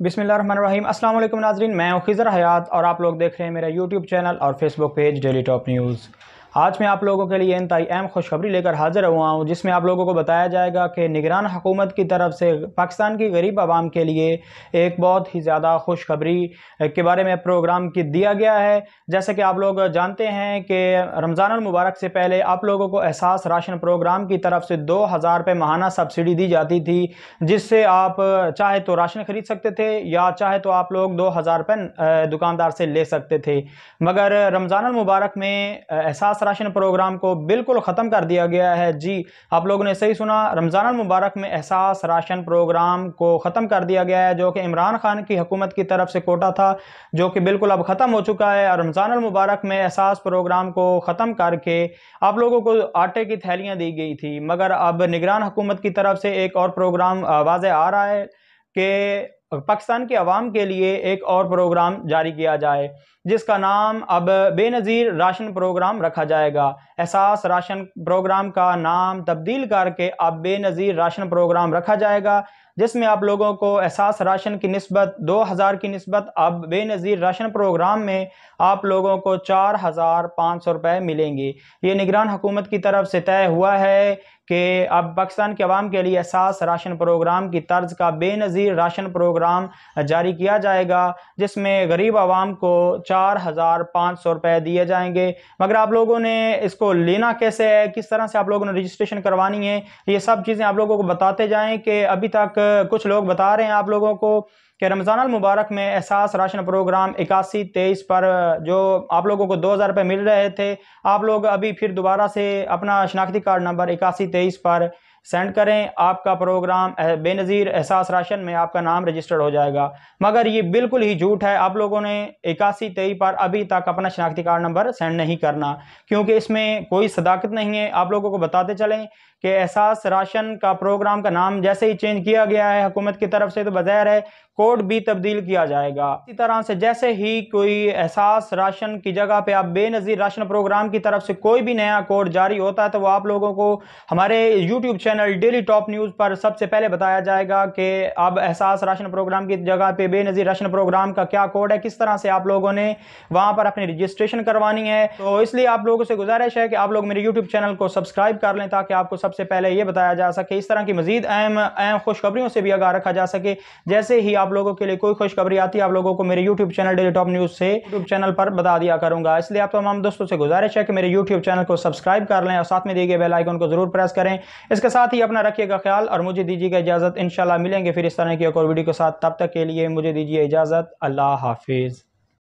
बिस्मिल्लाहिर्रहमानिर्रहीम। अस्सलाम वालेकुम नाज़रीन, मैं हूं खिज़र हयात और आप लोग देख रहे हैं मेरा यूट्यूब चैनल और Facebook page daily top news. आज मैं आप लोगों के लिए इंतहाई अहम खुशखबरी लेकर हाज़िर हुआ हूं, जिसमें आप लोगों को बताया जाएगा कि निगरान हुकूमत की तरफ से पाकिस्तान की गरीब आवाम के लिए एक बहुत ही ज़्यादा खुशखबरी के बारे में प्रोग्राम की दिया गया है। जैसे कि आप लोग जानते हैं कि रमज़ान अल मुबारक से पहले आप लोगों को एहसास राशन प्रोग्राम की तरफ से 2000 रुपये माहाना सब्सिडी दी जाती थी, जिससे आप चाहे तो राशन खरीद सकते थे या चाहे तो आप लोग 2000 रुपये दुकानदार से ले सकते थे। मगर रमज़ान अल मुबारक में एहसास राशन प्रोग्राम को बिल्कुल ख़त्म कर दिया गया है। जी, आप लोगों ने सही सुना, रमज़ान अल मुबारक में एहसास राशन प्रोग्राम को ख़त्म कर दिया गया है, जो कि इमरान खान की हुकूमत की तरफ से कोटा था, जो कि बिल्कुल अब ख़त्म हो चुका है। और रमज़ान अल मुबारक में एहसास प्रोग्राम को ख़त्म करके आप लोगों को आटे की थैलियाँ दी गई थी। मगर अब निगरान हुकूमत की तरफ से एक और प्रोग्राम वाज़े आ रहा है कि पाकिस्तान की आवाम के लिए एक और प्रोग्राम जारी किया जाए, जिसका नाम अब बेनज़ीर राशन प्रोग्राम रखा जाएगा। एहसास राशन प्रोग्राम का नाम तब्दील करके अब बेनज़ीर राशन प्रोग्राम रखा जाएगा, जिसमें आप लोगों को एहसास राशन की निस्बत 2000 की निस्बत अब बेनज़ीर राशन प्रोग्राम में आप लोगों को 4500 रुपये मिलेंगे। ये निगरान हुकूमत की तरफ से तय हुआ है कि अब पाकिस्तान के अवाम के लिए एहसास राशन प्रोग्राम की तर्ज का बेनज़ीर राशन प्रोग्राम जारी किया जाएगा, जिसमें गरीब आवाम को 4500 रुपये दिए जाएंगे। मगर आप लोगों ने इसको लेना कैसे है, किस तरह से आप लोगों ने रजिस्ट्रेशन करवानी है, ये सब चीज़ें आप लोगों को बताते जाएं। कि अभी तक कुछ लोग बता रहे हैं आप लोगों को कि रमज़ान अल मुबारक में एहसास राशन प्रोग्राम 8123 पर जो आप लोगों को 2000 रुपये मिल रहे थे, आप लोग अभी फिर दोबारा से अपना शनाख्ती कार्ड नंबर 8123 पर सेंड करें, आपका प्रोग्राम बेनज़ीर एहसास राशन में आपका नाम रजिस्टर्ड हो जाएगा। मगर ये बिल्कुल ही झूठ है, आप लोगों ने 8123 पर अभी तक अपना शनाख्ती कार्ड नंबर सेंड नहीं करना, क्योंकि इसमें कोई सदाकत नहीं है। आप लोगों को बताते चलें कि एहसास राशन का प्रोग्राम का नाम जैसे ही चेंज किया गया है हुकूमत की तरफ से, तो बज़ाहिर है कोड भी तब्दील किया जाएगा। इसी तरह से जैसे ही कोई एहसास राशन की जगह पे आप बेनज़ीर राशन प्रोग्राम की तरफ से कोई भी नया कोड जारी होता है, तो वो आप लोगों को हमारे YouTube channel daily top news पर सबसे पहले बताया जाएगा कि अब एहसास राशन प्रोग्राम की जगह पे बेनज़ीर राशन प्रोग्राम का क्या कोड है, किस तरह से आप लोगों ने वहाँ पर अपनी रजिस्ट्रेशन करवानी है। तो इसलिए आप लोगों से गुजारिश है कि आप लोग मेरे यूट्यूब चैनल को सब्सक्राइब कर लें, ताकि आपको सबसे पहले ये बताया जा सके। इस तरह की मजीद अहम खुशखबरियों से भी आगाह रखा जा सके। जैसे ही आप लोगों के लिए कोई खुशखबरी आती है, आप लोगों को मेरे YouTube channel daily top news से यूट्यूब चैनल पर बता दिया करूंगा। इसलिए आप तमाम दोस्तों से गुजारिश है कि मेरे यूट्यूब चैनल को सब्सक्राइब कर लें और साथ में दिए गए बेल आइकन को जरूर प्रेस करें। इसके साथ ही अपना रखिएगा ख्याल और मुझे दीजिएगा इजाज़त। इंशाल्लाह मिलेंगे फिर इस तरह की एक और वीडियो के साथ। तब तक के लिए मुझे दीजिए इजाज़त। अल्लाह हाफिज़।